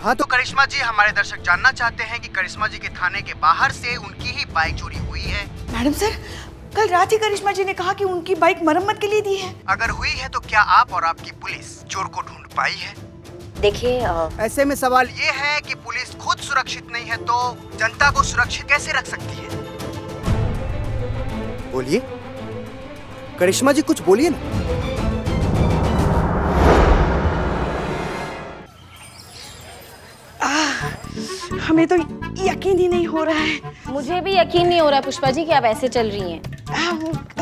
हाँ तो करिश्मा जी, हमारे दर्शक जानना चाहते हैं कि करिश्मा जी के थाने के बाहर से उनकी ही बाइक चोरी हुई है। मैडम सर, कल रात ही करिश्मा जी ने कहा कि उनकी बाइक मरम्मत के लिए दी है। अगर हुई है तो क्या आप और आपकी पुलिस चोर को ढूंढ पाई है? देखिए ऐसे में सवाल ये है कि पुलिस खुद सुरक्षित नहीं है तो जनता को सुरक्षित कैसे रख सकती है? बोलिए करिश्मा जी, कुछ बोलिए ना। हमें तो यकीन ही नहीं हो रहा है। मुझे भी यकीन नहीं हो रहा पुष्पा जी कि आप ऐसे चल रही हैं। हम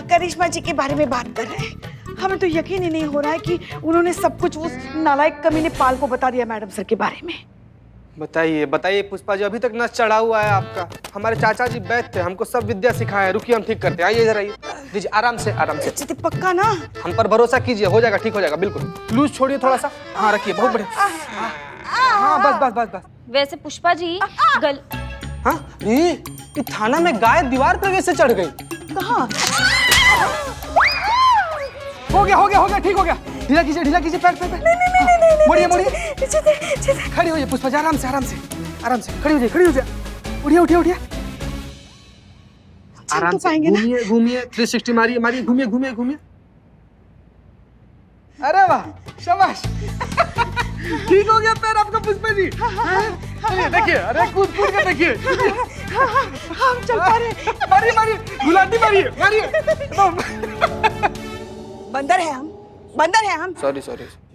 करिश्मा जी के बारे में बात कर रहे हैं। हमें तो यकीन ही नहीं हो रहा है कि उन्होंने सब कुछ उस नालायक कमीने पाल को बता दिया मैडम सर के बारे में। बताइए बताइए पुष्पा जी, अभी तक नस चढ़ा हुआ है आपका। हमारे चाचा जी वैद्य थे, हमको सब विद्या सिखाया है। रुकिए हम ठीक करते हैं। आइए इधर आइए, दीजिए आराम से आराम से। पक्का ना? हम पर भरोसा कीजिए, हो जाएगा, ठीक हो जाएगा बिल्कुल। लूज छोड़िए थोड़ा सा। हाँ रखिए, बहुत बढ़िया। हाँ बस बस बस बस। वैसे पुष्पा जी हाँ ये थाना में गाय दीवार पर कैसे चढ़ गई? कहाँ? हो गया ठीक हो गया। ढीला कीजिए पैर। नहीं मोड़िए खड़ी होइए पुष्पा जी, आराम से खड़ी हो जाए। उठिए आराम से घूमिए 360 मारिए घूमिए। अरे वाह शाबाश। ठीक हो गया पैर आपका पुष्पा जी। चलिए देखिए, अरे कूद के देखिए। हम चल पा रहे। मारिए गुलाटी मारिए। बंदर है हम। सॉरी।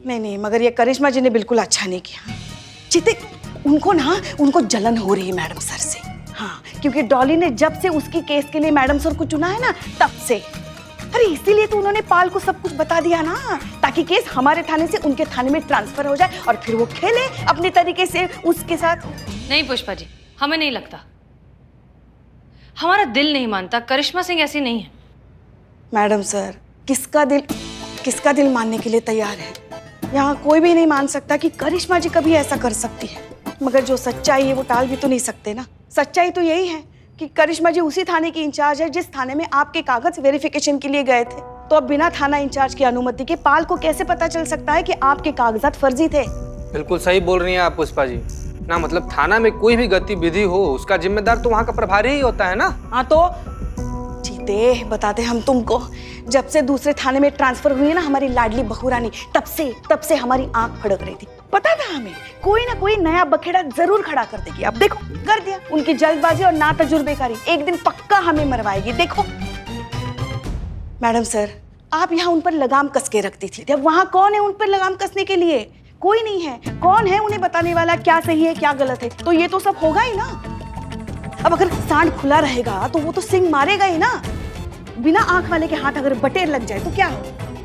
नहीं, मगर ये करिश्मा जी ने बिल्कुल अच्छा नहीं किया। चिते, उनको जलन हो रही है मैडम सर से। हाँ, क्योंकि डॉली ने जब से उसकी केस के लिए मैडम सर को चुना है ना, तब से। अरे इसीलिए तो उन्होंने पाल को सब कुछ बता दिया ना, ताकि केस हमारे थाने से उनके थाने में ट्रांसफर हो जाए और फिर वो खेले अपने तरीके से उसके साथ। नहीं पुष्पा जी, हमें नहीं लगता। हमारा दिल नहीं मानता, करिश्मा सिंह ऐसी नहीं है। मैडम सर, किसका दिल मानने के लिए तैयार है? यहाँ कोई भी नहीं मान सकता कि करिश्मा जी कभी ऐसा कर सकती है। मगर जो सच्चाई है वो टाल भी तो नहीं सकते ना। सच्चाई तो यही है कि करिश्मा जी उसी थाने की इंचार्ज है जिस थाने में आपके कागज वेरिफिकेशन के लिए गए थे। तो अब बिना थाना इंचार्ज की अनुमति के पाल को कैसे पता चल सकता है कि आपके कागजात फर्जी थे? बिल्कुल सही बोल रही हैं आप पुष्पा जी ना। मतलब थाना में कोई भी गतिविधि हो, उसका जिम्मेदार तो वहाँ का प्रभारी ही होता है ना। हाँ तो जीते बताते हम तुमको। जब से दूसरे थाने में ट्रांसफर हुई है ना हमारी लाडली बहू रानी, तब से हमारी आंख फड़क रही थी। पता था हमें कोई ना कोई नया बखेड़ा जरूर खड़ा कर देगी। अब देखो कर दिया। उनकी जल्दबाजी और ना तजुर्बेकारी एक दिन पक्का हमें मरवाएगी। देखो मैडम सर, आप यहाँ उन पर लगाम कस के रखती थी। अब वहाँ कौन है उन पर लगाम कसने के लिए? कोई नहीं है। कौन है उन्हें बताने वाला क्या सही है क्या गलत है? तो ये तो सब होगा ही ना। अब अगर सांड खुला रहेगा तो वो तो सिंह मारेगा ही ना। बिना आंख वाले के हाथ अगर बटेर लग जाए तो क्या हो?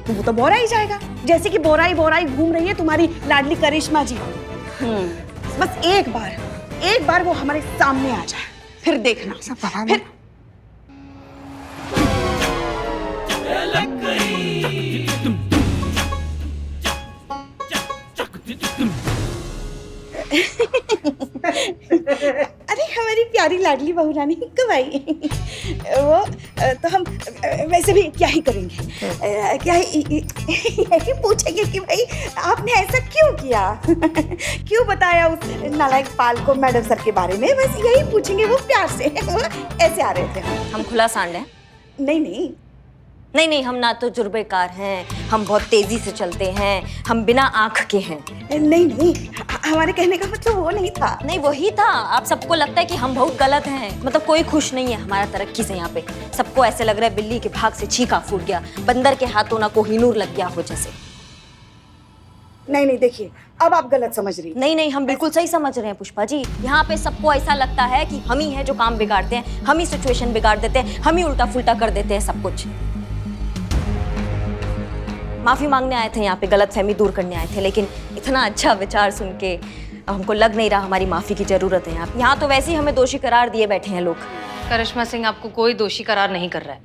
तो वो तो बोरा ही जाएगा, जैसे कि बोराई घूम रही है तुम्हारी लाडली करिश्मा जी। बस एक बार वो हमारे सामने आ जाए, फिर देखना। फिर अरे हमारी प्यारी लाडली बहू रानी कब आई? वो तो हम वैसे भी क्या ही करेंगे, यही पूछेंगे कि भाई आपने ऐसा क्यों किया, क्यों बताया उस नालायक पाल को मैडम सर के बारे में। बस यही पूछेंगे, वो प्यार से। वो ऐसे आ रहे थे। हम खुला सांड हैं? नहीं, हम ना तो जुर्बेकार हैं, हम बहुत तेजी से चलते हैं, हम बिना आंख के हैं। नहीं, हमारे कहने का मतलब वो नहीं था। नहीं वही था। आप सबको लगता है कि हम बहुत गलत हैं, मतलब कोई खुश नहीं है हमारा तरक्की से। यहाँ पे सबको ऐसे लग रहा है बिल्ली के भाग से छींका फूट गया, बंदर के हाथों ना कोहिनूर लग गया हो जैसे। नहीं देखिए, अब आप गलत समझ रही। नहीं, हम बिल्कुल सही समझ रहे हैं पुष्पा जी। यहाँ पे सबको ऐसा लगता है कि हम ही हैं जो काम बिगाड़ते हैं, हम ही सिचुएशन बिगाड़ देते हैं, हम ही उल्टा फुल्टा कर देते हैं सब कुछ। माफी मांगने आए थे यहाँ पे, गलतफहमी दूर करने आए थे, लेकिन इतना अच्छा विचार सुन के हमको लग नहीं रहा हमारी माफी की जरूरत है। यहाँ तो वैसे ही हमें दोषी करार दिए बैठे हैं लोग। करिश्मा सिंह आपको कोई दोषी करार नहीं कर रहा है,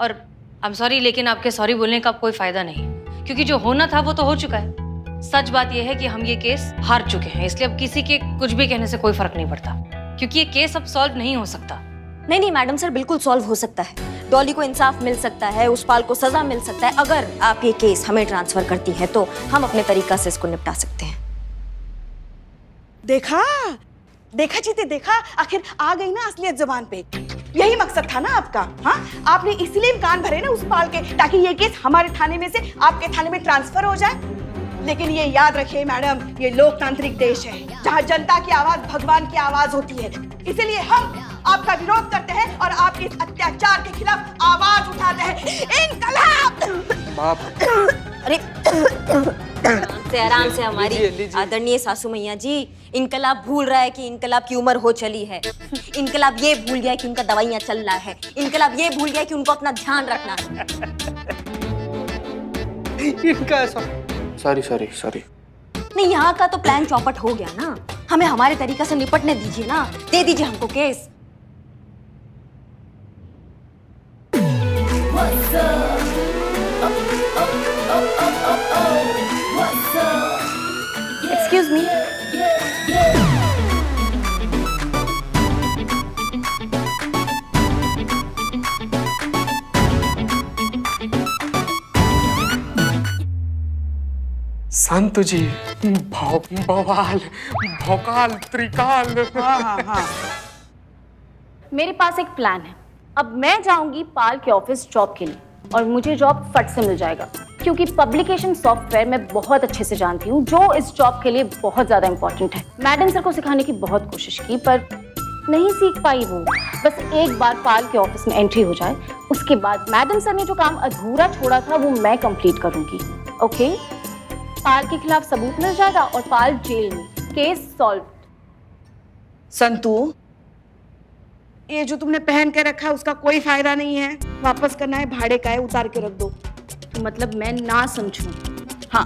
और आई एम सॉरी, लेकिन आपके सॉरी बोलने का कोई फायदा नहीं, क्योंकि जो होना था वो तो हो चुका है। सच बात यह है कि हम ये केस हार चुके हैं, इसलिए अब किसी के कुछ भी कहने से कोई फर्क नहीं पड़ता, क्योंकि ये केस अब सॉल्व नहीं हो सकता। नहीं मैडम सर, बिल्कुल सॉल्व हो सकता है। डॉली को इंसाफ मिल सकता है, उस पाल को सजा मिल सकता है। अगर आप ये केस हमें ट्रांसफर करती है तो हम अपने तरीका से इसको निपटा सकते हैं। देखा देखा जीते, देखा आखिर आ गई ना असलियत जुबान पे। यही मकसद था ना आपका? हाँ, आपने इसलिए कान भरे ना उस पाल के, ताकि ये केस हमारे थाने में से आपके थाने में ट्रांसफर हो जाए। लेकिन ये याद रखिए मैडम, ये लोकतांत्रिक देश है जहाँ जनता की आवाज भगवान की आवाज होती है। इसीलिए हम आपका विरोध करते हैं और आपके इस अत्याचार के खिलाफ आवाज उठाते हैं। इनकलाब! बाप, अरे आराम से हमारी लीजिए, लीजिए। आदरणीय सासू मैया जी, इनकलाब भूल रहा है कि इनकलाब की उम्र हो चली है। इनकलाब ये भूल गया कि उनका दवाइयाँ चल रहा है। इनकलाब ये भूल गया कि उनको अपना ध्यान रखना है। इनका सॉरी। नहीं, यहाँ का तो प्लान चौपट हो गया ना। हमें हमारे तरीका से निपटने दीजिए ना, दे दीजिए हमको केस। एक्सक्यूज मी, संतु जी, बवाल, भौकाल, त्रिकाल। हाँ। मेरे पास एक प्लान है। अब मैं जाऊंगी पाल के ऑफिस जॉब के लिए और मुझे जॉब फट से मिल जाएगा, क्योंकि पब्लिकेशन सॉफ्टवेयर मैं बहुत अच्छे से जानती हूँ, जो इस जॉब के लिए बहुत ज़्यादा इंपॉर्टेंट है। मैडम सर को सिखाने की बहुत कोशिश की पर नहीं सीख पाई वो। बस एक बार पाल के ऑफिस में एंट्री हो जाए, उसके बाद मैडम सर ने जो काम अधूरा छोड़ा था वो मैं कंप्लीट करूँगी। ओके? पाल के खिलाफ सबूत मिल जाएगा और पाल जेल में, केस सॉल्व। संतू, ये जो तुमने पहन के रखा है उसका कोई फायदा नहीं है, वापस करना है, भाड़े का है, उतार के रख दो। मतलब मैं ना समझूं? हाँ।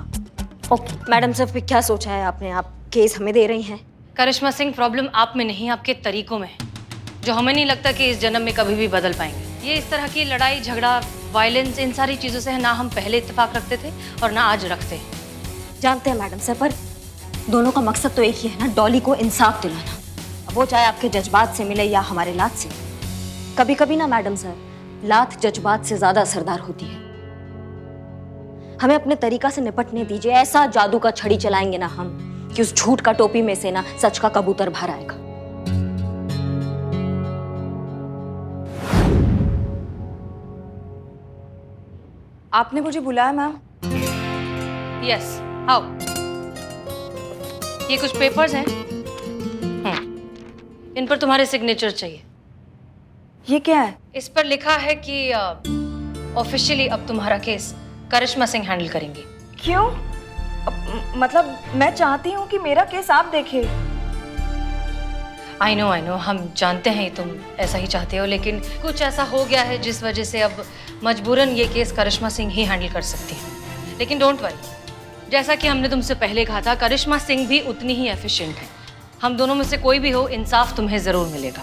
ओके मैडम साहब, क्या सोचा है आपने? आप केस हमें दे रही हैं? करिश्मा सिंह, प्रॉब्लम आप में नहीं, आपके तरीकों में है, जो हमें नहीं लगता कि इस जन्म में कभी भी बदल पाएंगे। ये इस तरह की लड़ाई झगड़ा, वायलेंस, इन सारी चीज़ों से ना हम पहले इत्तेफाक रखते थे और ना आज रखते हैं। जानते हैं मैडम साहब, पर दोनों का मकसद तो एक ही है ना, डॉली को इंसाफ दिलाना। अब वो चाहे आपके जज्बात से मिले या हमारे लात से। कभी कभी ना मैडम साहब, लात जज्बात से ज्यादा असरदार होती है। हमें अपने तरीका से निपटने दीजिए। ऐसा जादू का छड़ी चलाएंगे ना हम कि उस झूठ का टोपी में से ना सच का कबूतर बाहर आएगा। आपने मुझे बुलाया मैम? यस, आओ। ये कुछ पेपर्स हैं, इन पर तुम्हारे सिग्नेचर चाहिए। ये क्या है? इस पर लिखा है कि ऑफिशियली अब तुम्हारा केस करिश्मा सिंह हैंडल करेंगी। क्यों? मतलब मैं चाहती हूँ कि मेरा केस आप देखे। आई नो, हम जानते हैं तुम ऐसा ही चाहते हो, लेकिन कुछ ऐसा हो गया है जिस वजह से अब मजबूरन ये केस करिश्मा सिंह ही हैंडल कर सकती है। लेकिन डोंट वरी, जैसा कि हमने तुमसे पहले कहा था, करिश्मा सिंह भी उतनी ही एफिशिएंट है। हम दोनों में से कोई भी हो, इंसाफ तुम्हें जरूर मिलेगा।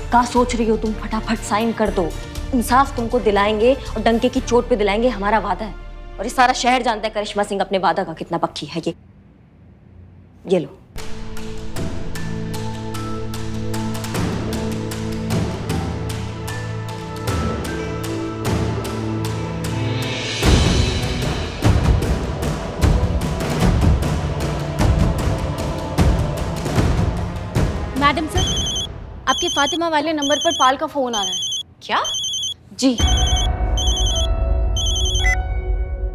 क्या सोच रही हो तुम? फटाफट साइन कर दो। इंसाफ तुमको दिलाएंगे और डंके की चोट पे दिलाएंगे, हमारा वादा है। और ये सारा शहर जानता है करिश्मा सिंह अपने वादा का कितना पक्की है। ये लो। मैडम सर, आपके फातिमा वाले नंबर पर पाल का फोन आ रहा है। क्या? जी।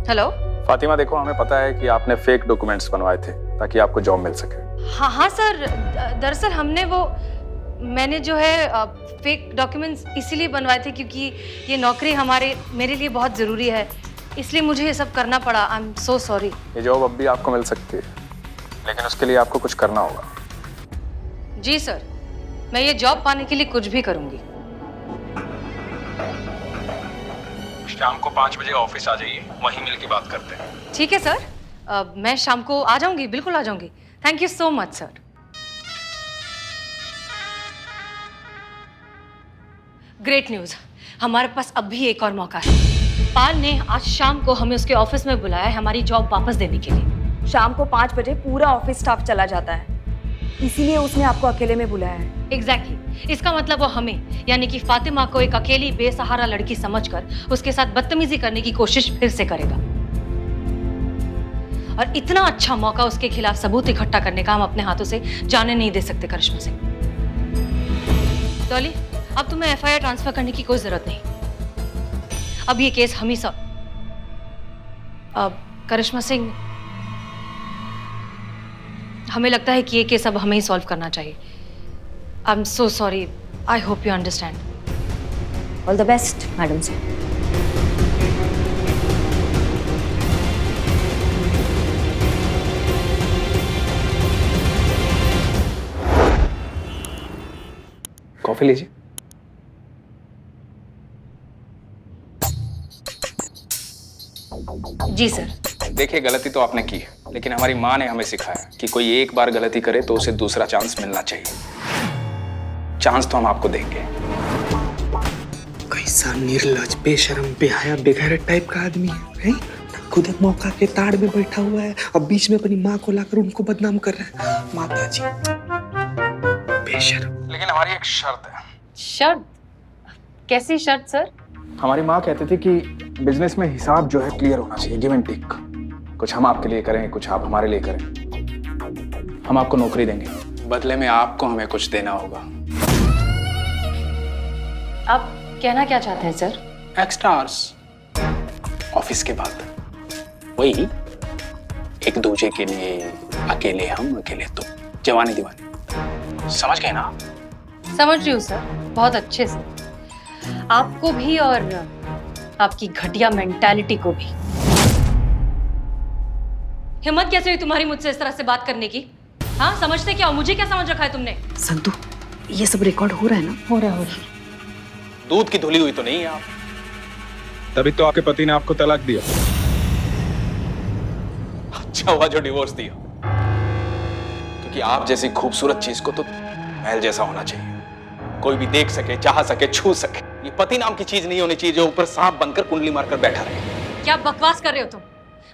हेलो। फातिमा देखो, हमें पता है कि आपने फेक डॉक्यूमेंट्स बनवाए थे ताकि आपको जॉब मिल सके। हाँ सर, दरअसल मैंने जो है फेक डॉक्यूमेंट्स इसीलिए बनवाए थे क्योंकि ये नौकरी मेरे लिए बहुत ज़रूरी है, इसलिए मुझे ये सब करना पड़ा। I am so sorry. ये जॉब अब भी आपको मिल सकती है, लेकिन उसके लिए आपको कुछ करना होगा। जी सर, मैं ये जॉब पाने के लिए कुछ भी करूँगी। शाम को 5 बजे ऑफिस आ जाइए, वहीं मिल के बात करते हैं। ठीक है सर, मैं शाम को आ जाऊँगी, बिल्कुल आ जाऊँगी। Thank you so much sir. Great news, हमारे पास अब भी एक और मौका है। पाल ने आज शाम को हमें उसके ऑफिस में बुलाया है हमारी जॉब वापस देने के लिए। शाम को 5 बजे पूरा ऑफिस स्टाफ चला जाता है, इसीलिए उसने आपको अकेले में बुलाया है। एग्जैक्टली। इसका मतलब वो हमें, यानी कि फातिमा को एक अकेली बेसहारा लड़की समझकर उसके साथ बदतमीजी करने की कोशिश फिर से करेगा। और इतना अच्छा मौका उसके खिलाफ सबूत इकट्ठा करने का हम अपने हाथों से जाने नहीं दे सकते करिश्मा सिंह। डॉली, अब तुम्हें एफआईआर ट्रांसफर करने की कोई जरूरत नहीं। अब ये केस हम ही सब करिश्मा सिंह, हमें लगता है कि ये केस अब हमें ही सॉल्व करना चाहिए। I am so sorry, I hope you understand. All the best madam sir. Coffee लीजिए। जी सर। देखिए, गलती तो आपने की है, लेकिन हमारी माँ ने हमें सिखाया कि कोई एक बार गलती करे तो उसे दूसरा चांस मिलना चाहिए। चांस तो हम आपको देंगे। कैसा निर्लज, बेशरम, बेहया, बेगैरत टाइप का आदमी है? खुद एक मौका के ताड़ में बैठा हुआ है, अब बीच में अपनी माँ को लाकर उनको बदनाम कर रहा है। माता जी, बेशरम। लेकिन हमारी एक शर्त है। शर्त? कैसी शर्त सर? हमारी माँ कहती थी कि बिजनेस में हिसाब जो है क्लियर होना चाहिए, गिव एंड टेक। कुछ हम आपके लिए करें, कुछ आप हमारे लिए करें। हम आपको नौकरी देंगे, बदले में आपको हमें कुछ देना होगा। आप कहना क्या चाहते हैं सर? एक्स्ट्रा आवर्स ऑफिस के बाद, वही एक दूजे के लिए, अकेले हम अकेले तुम, जवानी दीवानी। समझ गए ना? समझ रही हूँ सर, बहुत अच्छे से। आपको भी और आपकी घटिया मेंटालिटी को भी। हिम्मत कैसे हुई तुम्हारी मुझसे इस तरह से बात करने की? हाँ, समझते क्या हो? मुझे क्या समझ रखा है तुमने? संतु, ये सब रिकॉर्ड हो रहा है ना? हो रहा है। दूध की धुली हुई तो नहीं है आप। तभी तो आपके पति ने आपको तलाक दिया। अच्छा हुआ जो डिवोर्स दिया, क्योंकि आप जैसी खूबसूरत चीज को तो महल जैसा होना चाहिए, कोई भी देख सके, चाह सके, छू सके। ये पति नाम की चीज नहीं होनी चाहिए जो ऊपर सांप बनकर कुंडली मारकर बैठा रहे। क्या बकवास कर रहे हो तुम?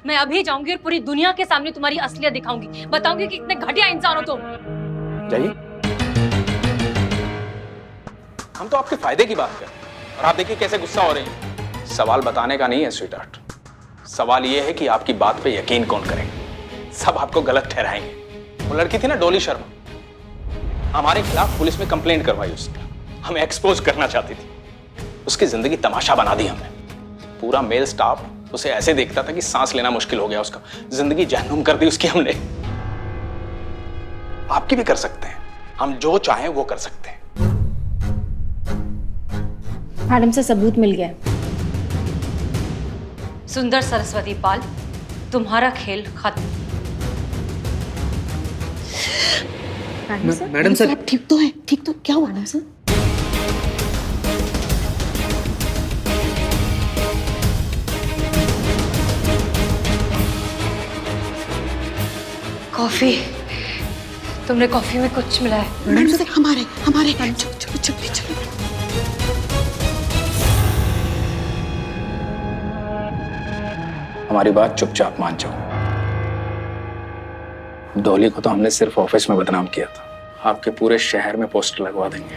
मैं अभी जाऊंगी और पूरी दुनिया के सामने तुम्हारी असलियत दिखाऊंगी, बताऊंगी कि कितने घटिया इंसान हो तुम। जाइए, हम तो आपके फायदे की बात कर रहे हैं और आप देखिए कैसे गुस्सा हो रही हैं। सवाल बताने का नहीं है स्वीट हार्ट, सवाल ये है कि आपकी बात पे यकीन कौन करेगा। सब आपको गलत ठहराएंगे। वो लड़की थी ना डॉली शर्मा, हमारे खिलाफ पुलिस में कंप्लेंट करवाई उसने, हमें एक्सपोज करना चाहती थी। उसकी जिंदगी तमाशा बना दी हमने। पूरा मेल स्टाफ उसे ऐसे देखता था कि सांस लेना मुश्किल हो गया उसका। जिंदगी जहन्नुम कर दी उसकी हमने। आपकी भी कर सकते हैं, हम जो चाहें वो कर सकते हैं। मैडम से सबूत मिल गया। सुंदर सरस्वती पाल, तुम्हारा खेल खत्म। मैडम सर, आप ठीक तो है? ठीक तो क्या हुआ मैडम सर? कॉफी, तुमने कॉफी में कुछ मिलाया? मैडम सर, हमारे चलो चलो चलो चलो। हमारी बात चुपचाप मान जाओ। डॉली को तो हमने सिर्फ ऑफिस में बदनाम किया था, आपके पूरे शहर में पोस्टर लगवा देंगे।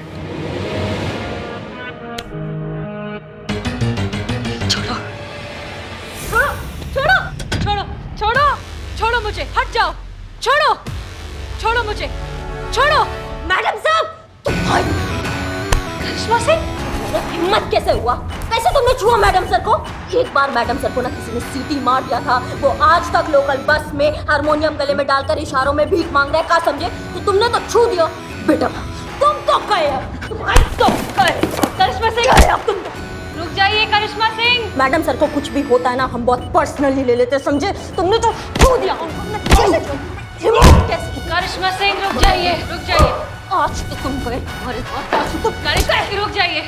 छोड़ो छोड़ो छोड़ो छोड़ो छोड़ो छोड़ो मुझे, हट जाओ। छोड़ो छोड़ो मुझे, छोड़ो। मैडम साहब, करिश्मा सिंह, हिम्मत कैसे हुआ? कैसे तुमने छुआ मैडम सर को? एक बार मैडम सर को ना किसी ने सीटी मार दिया था, वो आज तक लोकल बस में हारमोनियम गले में डालकर इशारों में भीख मांग रहे, क्या समझे? तो तुमने तो छू दिया। बेटा तुम तो गए, तुम्हारी तो गए। करिश्मा सिंह, अब तुम रुक जाइए। करिश्मा सिंह, मैडम सर को कुछ भी होता है ना, हम बहुत पर्सनली ले लेते, समझे? तुमने तो छू दिया। करिश्मा सिंह रुक जाइए, रुक जाइए। आज तो तुम गए, तुम्हारे हाथ आज तो करिश्मा सिंह रुक जाइए।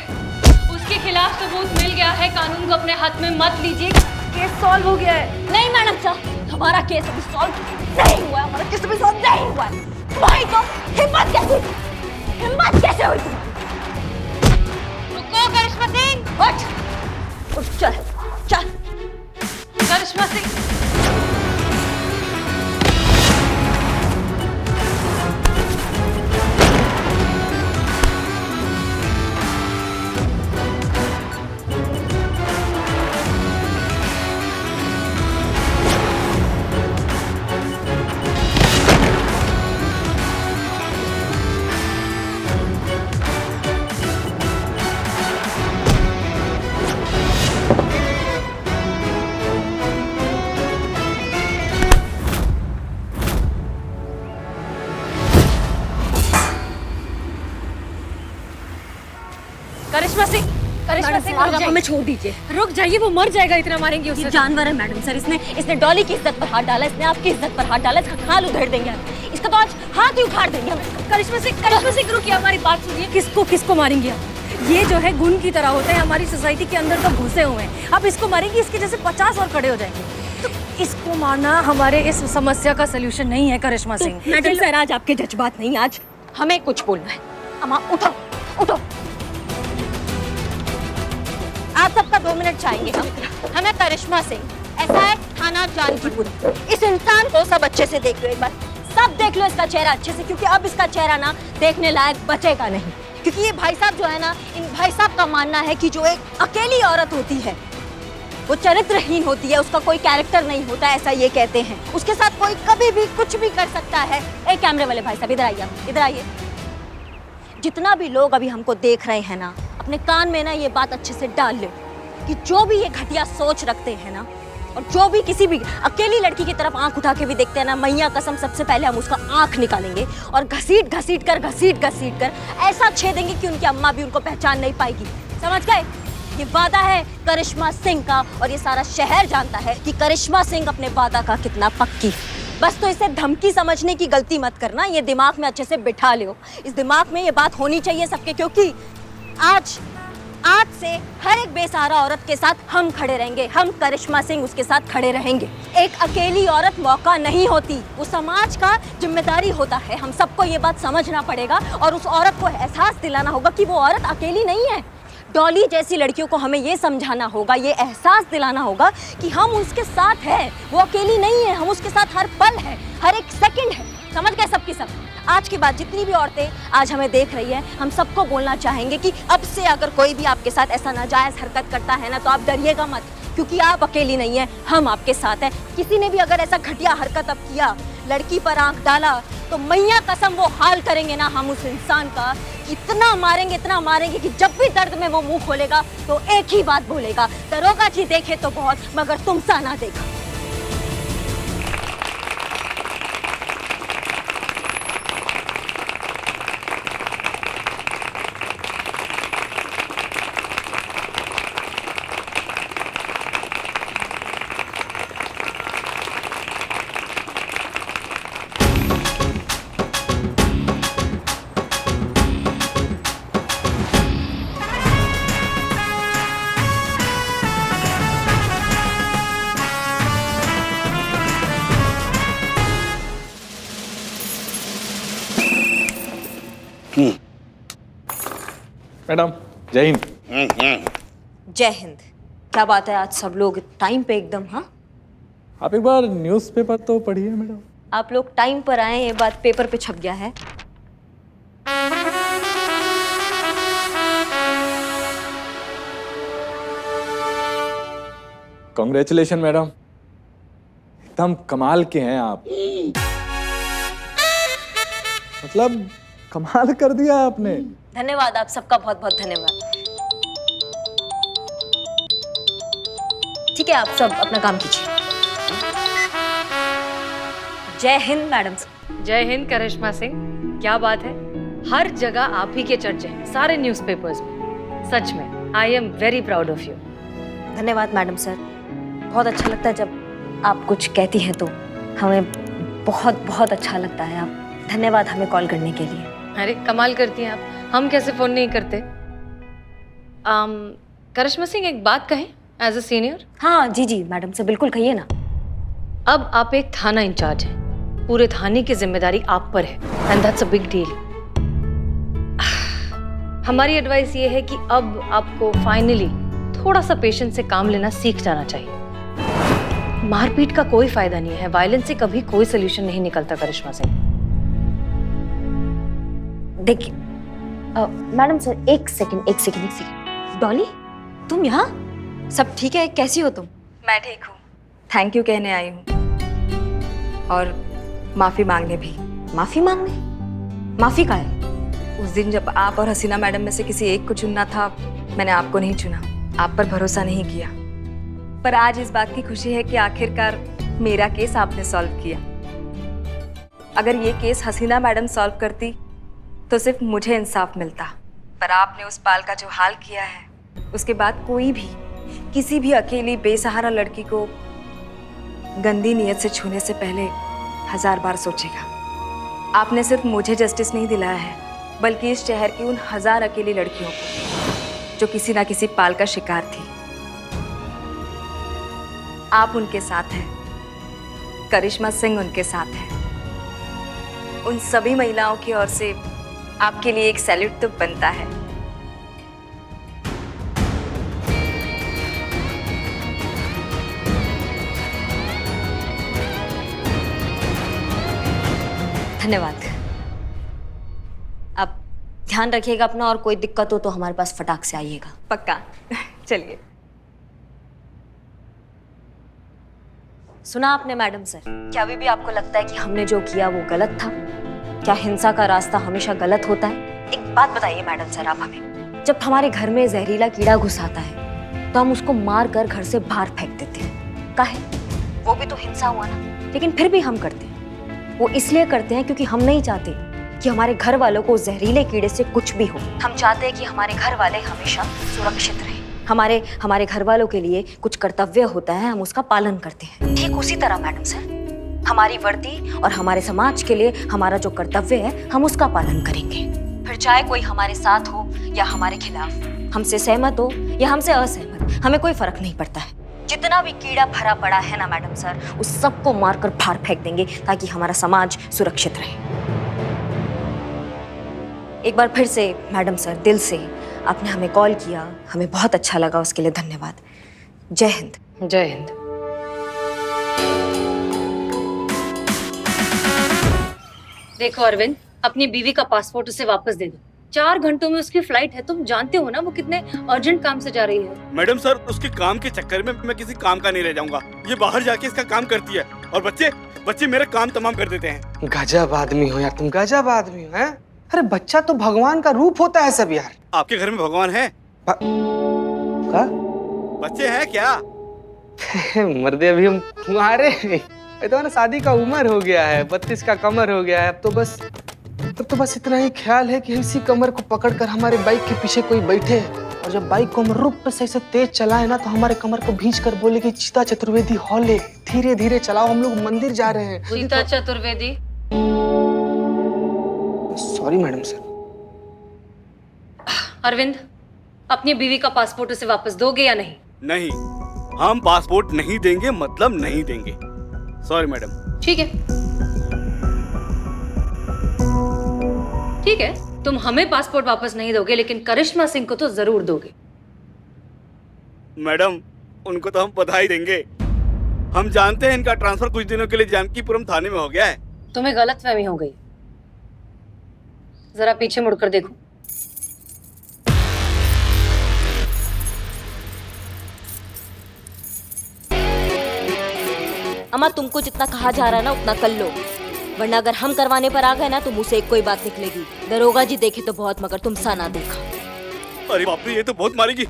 उसके खिलाफ सबूत मिल गया है, कानून को अपने हाथ में मत लीजिए। केस सॉल्व हो गया है। नहीं मैडम साहब, हमारा केस अभी सॉल्व नहीं हुआ है, हमारा केस अभी सॉल्व नहीं हुआ है। भाई तो हिम्मत कैसे हुई? हिम्मत कैसे हुई तुम्हारी? रुको करिश्मा सिंह, उठ उठ, चल चल। करिश्मा सिंह, करिश्मा सिंह, करिश्मा सिंह, रुक जाइए। हमें छोड़ दीजिए। रुक जाइए, वो मर जाएगा, इतना मारेंगे ये उसे। जानवर है मैडम सर, इसने डॉली की इज्जत पर हाथ डाला, इसने आपकी इज्जत पर हाथ डाला, इसका खाल उधेड़ देंगे हम। इसका तो आज हाथ ही उखाड़ देंगे हम। करिश्मा सिंह रुकिए, हमारी बात सुनिए। किसको मारेंगे आप? ये जो है गुण की तरह होते हैं, हमारी सोसाइटी के अंदर तो घुसे हुए हैं। आप इसको मारेंगे, इसके जैसे 50 और खड़े हो जाएंगे। तो इसको मारना हमारे इस समस्या का सलूशन नहीं है करिश्मा सिंह। मैडम सर, आज आपके जज्बात नहीं, आज हमें कुछ बोलना है। अम्मा उठो, उठो। आप सबका 2 मिनट चाहेंगे हम। हमें करिश्मा सिंह, ऐसा है थाना जानकीपुर, इस इंसान को सब अच्छे से देख लो एक बार, सब देख लो इसका चेहरा अच्छे से, क्योंकि अब इसका चेहरा ना देखने लायक बचेगा नहीं। क्योंकि ये भाई साहब जो है ना, इन भाई साहब का मानना है कि जो एक अकेली औरत होती है वो चरित्रहीन होती है, उसका कोई कैरेक्टर नहीं होता, ऐसा ये कहते हैं। उसके साथ कोई कभी भी कुछ भी कर सकता है। एक कैमरे वाले भाई साहब इधर आइए, इधर आइए। जितना भी लोग अभी हमको देख रहे हैं ना, अपने कान में ना ये बात अच्छे से डाल ले कि जो भी ये घटिया सोच रखते हैं ना, और जो भी किसी भी अकेली लड़की की तरफ आंख उठा के भी देखते हैं ना, मैया कसम सबसे पहले हम उसका आंख निकालेंगे और घसीट कर ऐसा छेदेंगे कि उनकी अम्मा भी उनको पहचान नहीं पाएगी। समझ गए? ये वादा है करिश्मा सिंह का, और ये सारा शहर जानता है कि करिश्मा सिंह अपने वादा का कितना पक्की। बस तो इसे धमकी समझने की गलती मत करना, ये दिमाग में अच्छे से बिठा लो। इस दिमाग में ये बात होनी चाहिए सबके, क्योंकि आज से हर एक बेसहारा औरत के साथ हम खड़े रहेंगे। हम करिश्मा सिंह उसके साथ खड़े रहेंगे। एक अकेली औरत मौका नहीं होती, वो समाज का जिम्मेदारी होता है। हम सबको ये बात समझना पड़ेगा और उस औरत को एहसास दिलाना होगा कि वो औरत अकेली नहीं है। डॉली जैसी लड़कियों को हमें ये समझाना होगा, ये एहसास दिलाना होगा कि हम उसके साथ हैं, वो अकेली नहीं है, हम उसके साथ हर पल है, हर एक सेकंड है। समझ गए सबकी सब? आज के बाद जितनी भी औरतें आज हमें देख रही हैं, हम सबको बोलना चाहेंगे कि अब से अगर कोई भी आपके साथ ऐसा नाजायज हरकत करता है ना, तो आप डरिएगा मत, क्योंकि आप अकेली नहीं हैं, हम आपके साथ हैं। किसी ने भी अगर ऐसा घटिया हरकत अब किया, लड़की पर आंख डाला, तो मैया कसम वो हाल करेंगे ना हम उस इंसान का, इतना मारेंगे कि जब भी दर्द में वो मुंह खोलेगा तो एक ही बात बोलेगा, दरोगा जी देखे तो बहुत, मगर तुम सा ना देखा। मैडम जय हिंद। जय हिंद। क्या बात है, आज सब लोग टाइम पे एकदम। हाँ, आप एक बार न्यूज़पेपर तो पढ़िए मैडम। आप लोग टाइम पर आए, ये बात पेपर पे छप गया है। कॉन्ग्रेचुलेशन मैडम, एकदम कमाल के हैं आप। मतलब कमाल कर दिया आपने। धन्यवाद, आप सबका बहुत बहुत धन्यवाद। ठीक है, आप सब अपना काम कीजिए। जय हिंद मैडम। जय हिंद करिश्मा सिंह। क्या बात है, हर जगह आप ही के चर्चे हैं, सारे न्यूज़पेपर्स में। सच में I am very proud of you. धन्यवाद मैडम सर, बहुत अच्छा लगता है जब आप कुछ कहती हैं तो हमें बहुत बहुत अच्छा लगता है। आप धन्यवाद हमें कॉल करने के लिए। अरे कमाल करती हैं आप, हम कैसे फोन नहीं करते। करिश्मा सिंह एक बात कहें एज अ सीनियर। हाँ जी जी मैडम सर, बिल्कुल कहिए ना। अब आप एक थाना इंचार्ज हैं, पूरे थाने की जिम्मेदारी आप पर है, and that's a big deal. हमारी एडवाइस ये है कि अब आपको फाइनली थोड़ा सा पेशेंस से काम लेना सीख जाना चाहिए। मारपीट का कोई फायदा नहीं है, वायलेंस से कभी कोई सोल्यूशन नहीं निकलता करिश्मा सिंह। देखिए मैडम सर, एक सेकंड। डॉली, तुम यहाँ? सब ठीक है? कैसी हो तुम? मैं ठीक हूँ, थैंक यू कहने आई हूँ और माफ़ी मांगने भी। माफी मांगने? माफी का है? उस दिन जब आप और हसीना मैडम में से किसी एक को चुनना था, मैंने आपको नहीं चुना, आप पर भरोसा नहीं किया। पर आज इस बात की खुशी है कि आखिरकार मेरा केस आपने सॉल्व किया। अगर ये केस हसीना मैडम सॉल्व करती तो सिर्फ मुझे इंसाफ मिलता, पर आपने उस पाल का जो हाल किया है, उसके बाद कोई भी किसी भी अकेली बेसहारा लड़की को गंदी नीयत से छूने से पहले 1000 बार सोचेगा। आपने सिर्फ मुझे जस्टिस नहीं दिलाया है, बल्कि इस शहर की उन 1000 अकेली लड़कियों को जो किसी ना किसी पाल का शिकार थी। आप उनके साथ हैं, करिश्मा सिंह उनके साथ है। उन सभी महिलाओं की ओर से आपके लिए एक सैल्यूट तो बनता है। धन्यवाद। अब ध्यान रखिएगा अपना, और कोई दिक्कत हो तो हमारे पास फटाक से आइएगा। पक्का। चलिए। सुना आपने मैडम सर, क्या अभी भी आपको लगता है कि हमने जो किया वो गलत था? क्या हिंसा का रास्ता हमेशा गलत होता है? एक बात बताइए मैडम सर आप हमें, जब हमारे घर में जहरीला कीड़ा घुस आता है तो हम उसको मार कर घर से बाहर फेंक देते हैं, काहे? वो भी तो हिंसा हुआ ना। लेकिन फिर भी हम करते हैं, वो इसलिए करते हैं क्योंकि हम नहीं चाहते कि हमारे घर वालों को जहरीले कीड़े से कुछ भी हो। हम चाहते हैं कि हमारे घर वाले हमेशा सुरक्षित रहें। हमारे घर वालों के लिए कुछ कर्तव्य होता है, हम उसका पालन करते हैं। ठीक उसी तरह मैडम सर, हमारी वर्दी और हमारे समाज के लिए हमारा जो कर्तव्य है हम उसका पालन करेंगे। फिर चाहे कोई हमारे साथ हो या हमारे खिलाफ, हमसे सहमत हो या हमसे असहमत, हमें कोई फर्क नहीं पड़ता है। जितना भी कीड़ा भरा पड़ा है ना मैडम सर, उस सबको मारकर बाहर फेंक देंगे ताकि हमारा समाज सुरक्षित रहे। एक बार फिर से मैडम सर, दिल से आपने हमें कॉल किया, हमें बहुत अच्छा लगा, उसके लिए धन्यवाद। जय हिंद। जय हिंद। देखो अरविंद, अपनी बीवी का पासपोर्ट उसे वापस दे दो। 4 घंटों में उसकी फ्लाइट है, तुम जानते हो ना वो कितने अर्जेंट काम से जा रही है। मैडम सर, उसके काम के चक्कर में मैं किसी काम का नहीं रह जाऊंगा। ये बाहर जाके इसका काम करती है और बच्चे मेरा काम तमाम कर देते हैं। गजब आदमी हो यार तुम, गजब आदमी हो। हैं? अरे बच्चा तो भगवान का रूप होता है सब यार। आपके घर में भगवान है? का? बच्चे हैं क्या? मर्दे अभी हम तुम्हारे तो ना शादी का उम्र हो गया है, 32 का कमर हो गया है। अब तो बस इतना ही ख्याल है कि इसी कमर को पकड़कर हमारे बाइक के पीछे कोई बैठे और जब बाइक को हम रुक पे सही से तेज चलाए ना तो हमारे कमर को भींच कर बोले कि सीता चतुर्वेदी हौले, धीरे धीरे चलाओ, हम लोग मंदिर जा रहे हैं। Sita Chaturvedi? Sorry madam sir. Arvind, अपनी बीवी का पासपोर्ट उसे वापस दोगे या नहीं? नहीं, हम पासपोर्ट नहीं देंगे, मतलब नहीं देंगे। Sorry madam. ठीक है, ठीक है, तुम हमें पासपोर्ट वापस नहीं दोगे लेकिन करिश्मा सिंह को तो जरूर दोगे। मैडम, उनको तो हम बधाई देंगे। हम जानते हैं इनका ट्रांसफर कुछ दिनों के लिए जानकीपुरम थाने में हो गया है। तुम्हें गलतफहमी हो गई, जरा पीछे मुड़कर देखो। अम्मा, तुमको जितना कहा जा रहा है ना उतना कर लो, वरना अगर हम करवाने पर आ गए ना तो मुंह से एक कोई बात निकलेगी। दरोगा जी देखे तो बहुत, मगर तुम सा ना देखा। अरे बाप रे, ये तो बहुत मारेगी।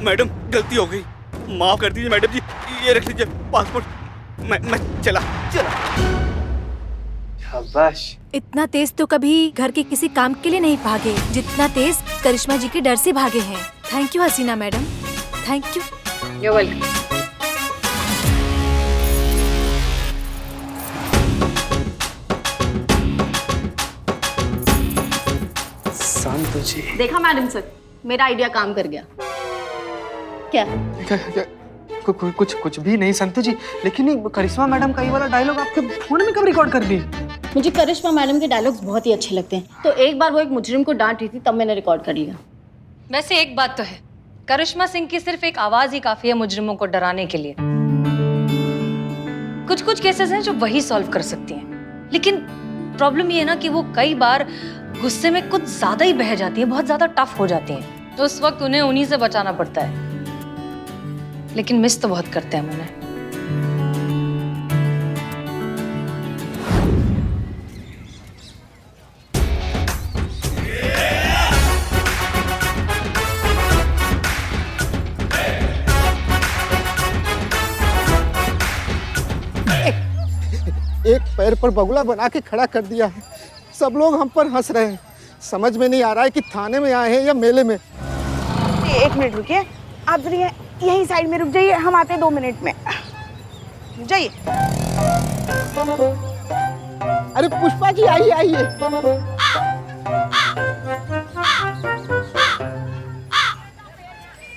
मैडम, गलती हो गई, माफ कर दीजिए मैडम जी। ये रख लीजिए पासपोर्ट। मैं चला। शाबाश। इतना तेज तो कभी घर के किसी काम के लिए नहीं भागे जितना तेज करिश्मा जी के डर से भागे हैं। Thank you Hasina madam, thank you. You're welcome. संतु जी। देखा मैडम सर, मेरा आइडिया काम कर गया। क्या? कुछ भी नहीं संतु जी, लेकिन ये करिश्मा मैडम का ये वाला डायलॉग आपके फोन में कब रिकॉर्ड कर दी? मुझे करिश्मा मैडम के डायलॉग्स बहुत ही अच्छे लगते हैं, तो एक बार वो एक मुजरिम को डांट रही थी तब मैंने रिकॉर्ड कर लिया। वैसे एक बात तो है, करिश्मा सिंह की सिर्फ एक आवाज ही काफी है मुजरिमों को डराने के लिए। कुछ केसेस हैं जो वही सॉल्व कर सकती हैं, लेकिन प्रॉब्लम ये है ना कि वो कई बार गुस्से में कुछ ज्यादा ही बह जाती है, बहुत ज्यादा टफ हो जाती हैं, तो उस वक्त उन्हें उन्हीं से बचाना पड़ता है। लेकिन मिस तो बहुत करते हैं उन्हें। एक पैर पर बगुला बना के खड़ा कर दिया है। सब लोग हम पर हंस रहे हैं। समझ में नहीं आ रहा है कि थाने में आए हैं या मेले में। 1 मिनट रुकिए, आप जरा यहीं साइड में रुक जाइए, हम आते हैं 2 मिनट में। जाइए। अरे पुष्पा जी आइए आइए।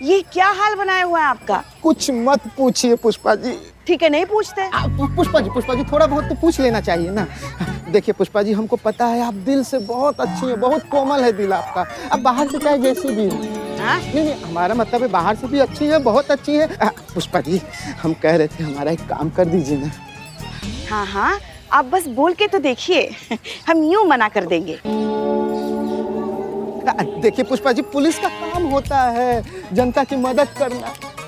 ये क्या हाल बनाया हुआ है आपका? कुछ मत पूछिए पुष्पा जी। ठीक है, नहीं पूछते। पुष्पा जी थोड़ा बहुत तो पूछ लेना चाहिए ना। देखिए पुष्पा जी, हमको पता है आप दिल से बहुत अच्छी हैं, बहुत कोमल है दिल आपका। अब बाहर से चाहे जैसी भी हो। नहीं, हमारा मतलब है बाहर से भी अच्छी है, बहुत अच्छी है। पुष्पा जी, हम कह रहे थे हमारा एक काम कर दीजिए ना। हाँ हाँ, आप बस बोल के तो देखिए, हम यूं मना कर देंगे। देखिए पुष्पा जी, पुलिस का काम होता है जनता की मदद करना।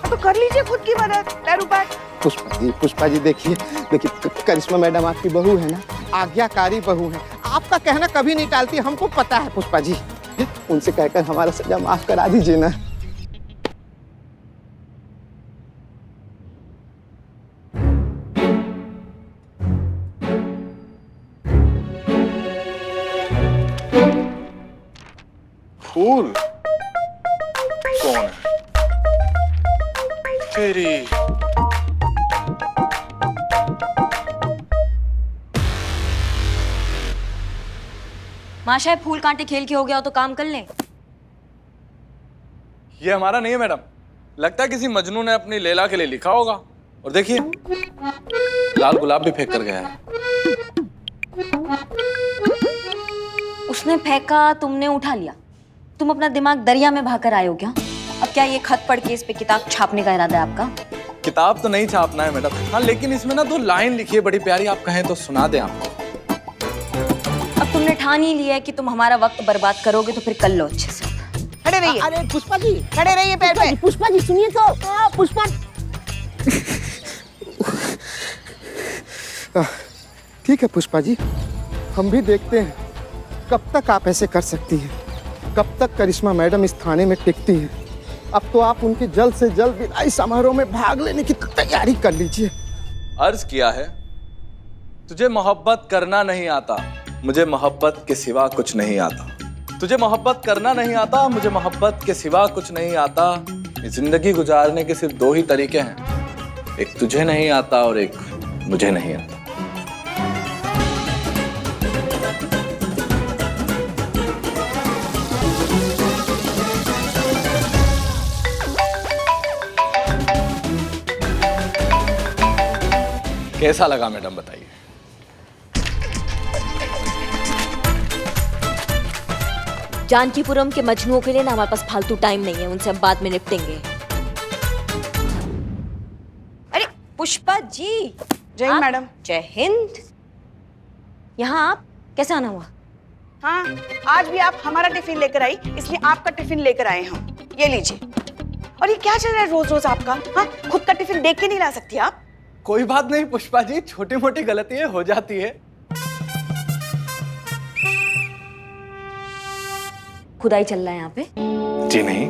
तो कर लीजिए खुद की मदद, पैर ऊपर। पुष्पा जी देखिए करिश्मा मैडम आपकी बहू है ना, आज्ञाकारी बहू है, आपका कहना कभी नहीं टालती, हमको पता है पुष्पा जी। उनसे कहकर हमारा सजा माफ करा दीजिए ना। फूल कौन है तेरी? माँ शायद फूल कांटे खेल के हो गया हो तो काम कर लें। ये हमारा नहीं है मैडम, लगता है किसी मजनू ने अपनी लैला के लिए लिखा होगा। और देखिए लाल गुलाब भी फेंक कर गया है। उसने फेंका, तुमने उठा लिया। तुम अपना दिमाग दरिया में बहाकर आए हो क्या? अब क्या ये खत पढ़ के इस पे किताब छापने का इरादा है आपका? किताब तो नहीं छापना है मैडम, हाँ लेकिन इसमें ना 2 लाइन लिखी है बड़ी प्यारी, आप कहें तो सुना दें आपको। अब तुमने ठान ही लिया है कि तुम हमारा वक्त बर्बाद करोगे तो फिर कर लो अच्छे से। खड़े रहिए। अरे पुष्पा जी, खड़े रहिए पैर पे। पुष्पा जी सुनिए तो। पुष्पा ठीक है पुष्पा जी, हम भी देखते हैं कब तक आप ऐसे कर सकती हैं, कब तक करिश्मा मैडम इस थाने में टिकती हैं। अब तो आप उनके जल्द से जल्द विदाई समारोह में भाग लेने की तैयारी कर लीजिए। अर्ज किया है, तुझे मोहब्बत करना नहीं आता, मुझे मोहब्बत के सिवा कुछ नहीं आता। तुझे मोहब्बत करना नहीं आता, मुझे मोहब्बत के सिवा कुछ नहीं आता। जिंदगी गुजारने के सिर्फ 2 ही तरीके हैं, एक तुझे नहीं आता और एक मुझे नहीं आता। कैसा लगा मैडम बताइए? जानकीपुरम के मजनुओं के लिए ना हमारे पास फालतू टाइम नहीं है, उनसे हम बाद में निपटेंगे। अरे पुष्पा जी। जय हिंद मैडम। जय हिंद। यहाँ आप कैसे आना हुआ? हाँ, आज भी आप हमारा टिफिन लेकर आई, इसलिए आपका टिफिन लेकर आए हम। ये लीजिए। और ये क्या चल रहा है रोज रोज आपका? हाँ, खुद का टिफिन देख के नहीं ला सकती आप? कोई बात नहीं पुष्पा जी, छोटी मोटी गलतियां हो जाती है। खुदाई चल रहा है यहाँ पे? जी नहीं।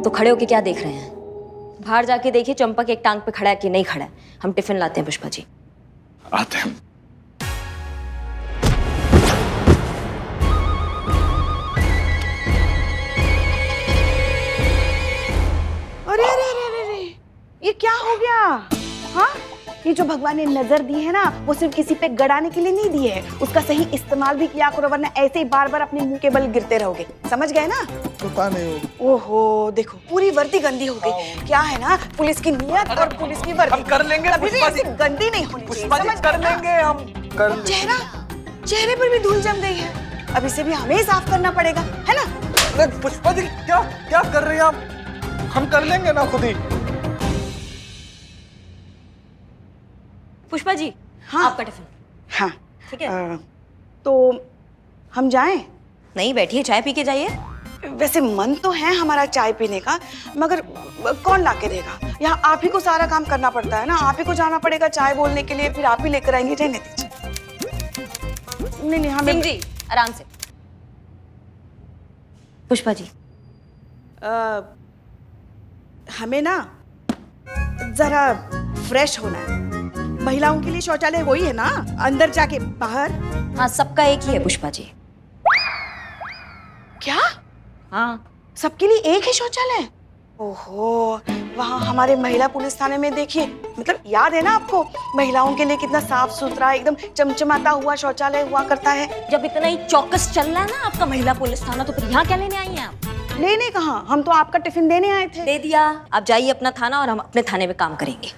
तो खड़े होके क्या देख रहे हैं? बाहर जाके देखिए चंपक एक टांग पे खड़ा है कि नहीं खड़ा है। हम टिफिन लाते हैं पुष्पा जी। आते हैं। अरे अरे अरे अरे, ये क्या हो गया? हाँ, ये जो भगवान ने नजर दी है ना, वो सिर्फ किसी पे गड़ाने के लिए नहीं दी है, उसका सही इस्तेमाल भी किया करो, वरना ऐसे ही बार बार अपने मुंह के बल गिरते रहोगे। समझ गए ना? पता नहीं। ओहो, देखो पूरी वर्दी गंदी हो गई। क्या है ना, पुलिस की नियत और पुलिस की वर्दी हम कर लेंगे कभी भी ऐसी गंदी नहीं होनी चाहिए। समझ कर लेंगे हम। कर चेहरे पर भी धूल जम गई है, अब इसे भी हमें साफ करना पड़ेगा, है ना? पुष्पा जी क्या क्या कर रही हैं आप? हम कर लेंगे ना खुद ही। पुष्पा जी, हाँ आपका टिफिन। हाँ ठीक है। तो हम जाएं? नहीं, बैठिए, चाय पी के जाइए। वैसे मन तो है हमारा चाय पीने का, मगर कौन ला के देगा? यहाँ आप ही को सारा काम करना पड़ता है ना, आप ही को जाना पड़ेगा चाय बोलने के लिए, फिर आप ही लेकर आएंगे। रहने दीजिए। नहीं हमें। सिंह जी आराम से। पुष्पा जी, हमें ना जरा फ्रेश होना है। महिलाओं के लिए शौचालय वही है ना, अंदर जाके बाहर। हाँ सबका एक ही है पुष्पा जी। हाँ। सबके लिए एक ही शौचालय? ओहो, वहाँ हमारे महिला पुलिस थाने में देखिए, मतलब याद है ना आपको, महिलाओं के लिए कितना साफ सुथरा एकदम चमचमाता हुआ शौचालय हुआ करता है। जब इतना ही चौकस चल रहा है ना आपका महिला पुलिस थाना, तो फिर यहाँ क्या लेने आई हैं आप? लेने कहाँ, हम तो आपका टिफिन देने आए थे। दे दिया, आप जाइए अपना थाना और हम अपने थाने में काम करेंगे।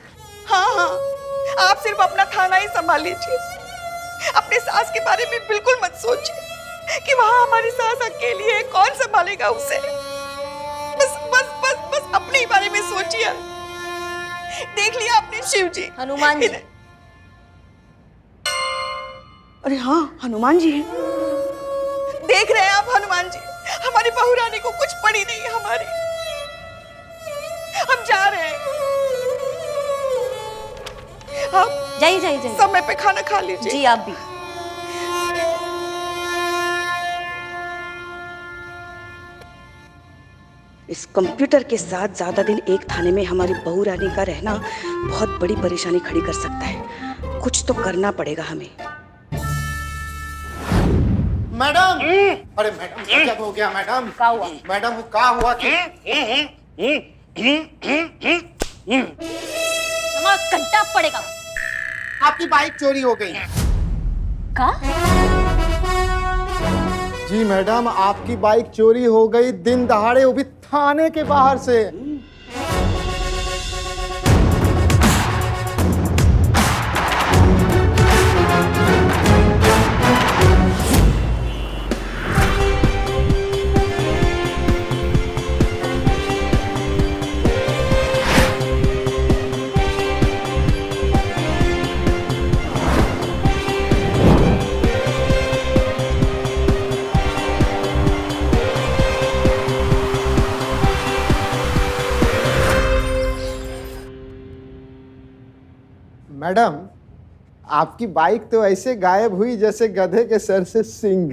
हाँ हाँ, आप सिर्फ अपना थाना ही संभाल लीजिए, अपने सास के बारे में बिल्कुल मत सोचिए कि वहाँ हमारी सास अकेली है, कौन संभालेगा उसे। बस बस बस बस अपने बारे में सोचिए। देख लिया आपने शिव जी, हनुमान जी। अरे हाँ, हनुमान जी हैं। देख रहे हैं आप हनुमान जी, हमारी बहू रानी को कुछ पड़ी नहीं है हमारी। हम जा रहे हैं, आप जाइए जाइए जाइए, समय पे खाना खा लीजिए। जी आप भी। इस कंप्यूटर के साथ ज्यादा दिन एक थाने में हमारी बहू रानी का रहना बहुत बड़ी परेशानी खड़ी कर सकता है। कुछ तो करना पड़ेगा हमें। मैडम, अरे मैडम क्या हो गया मैडम? क्या हुआ? मैडम क्या हुआ कि घंटा पड़ेगा। आपकी बाइक चोरी हो गई। का? जी मैडम, आपकी बाइक चोरी हो गई दिन दहाड़े, वो भी थाने के बाहर से। मैडम, आपकी बाइक तो ऐसे गायब हुई जैसे गधे के सर से सींग।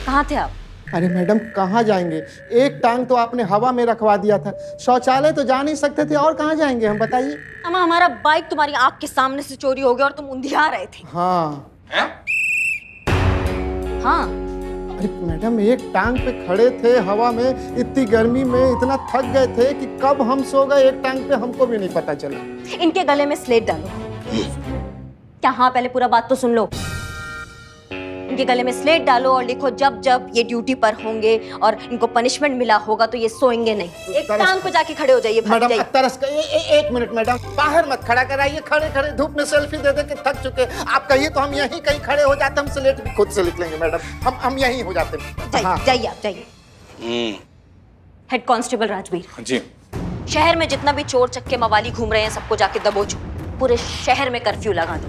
कहाँ थे आप? अरे मैडम कहाँ जाएंगे, एक टांग तो आपने हवा में रखवा दिया था, शौचालय तो जा नहीं सकते थे, और कहाँ जाएंगे हम बताइए। अम्मा, हमारा बाइक तुम्हारी आंख के सामने से चोरी हो गया और तुम उंधिया रहे थे। हाँ। हाँ। अरे मैडम, एक टांग पे खड़े थे हवा में, इतनी गर्मी में इतना थक गए थे कि कब हम सो गए एक टांग पे हमको भी नहीं पता चला। इनके गले में स्लेट डालो। क्या? हाँ, पहले पूरा बात तो सुन लो। इनके गले में स्लेट डालो और लिखो, जब जब ये ड्यूटी पर होंगे और इनको पनिशमेंट मिला होगा तो ये सोएंगे नहीं। एक टांग पे जाके खड़े हो जाइए। मैडम तरस का एक मिनट मैडम, बाहर मत खड़ा कराइए, खड़े खड़े धूप में सेल्फी दे दे के थक चुके। आप कहिए तो हम यहीं कहीं खड़े हो जाते, हम स्लेट भी खुद से लिख लेंगे मैडम, हम यहीं हो जाते। जाइए आप जाइए। हेड कांस्टेबल राजवीर जी। शहर में जितना भी चोर चक्के मवाली घूम रहे हैं सबको जाके दबोचो। पूरे शहर में कर्फ्यू लगा दो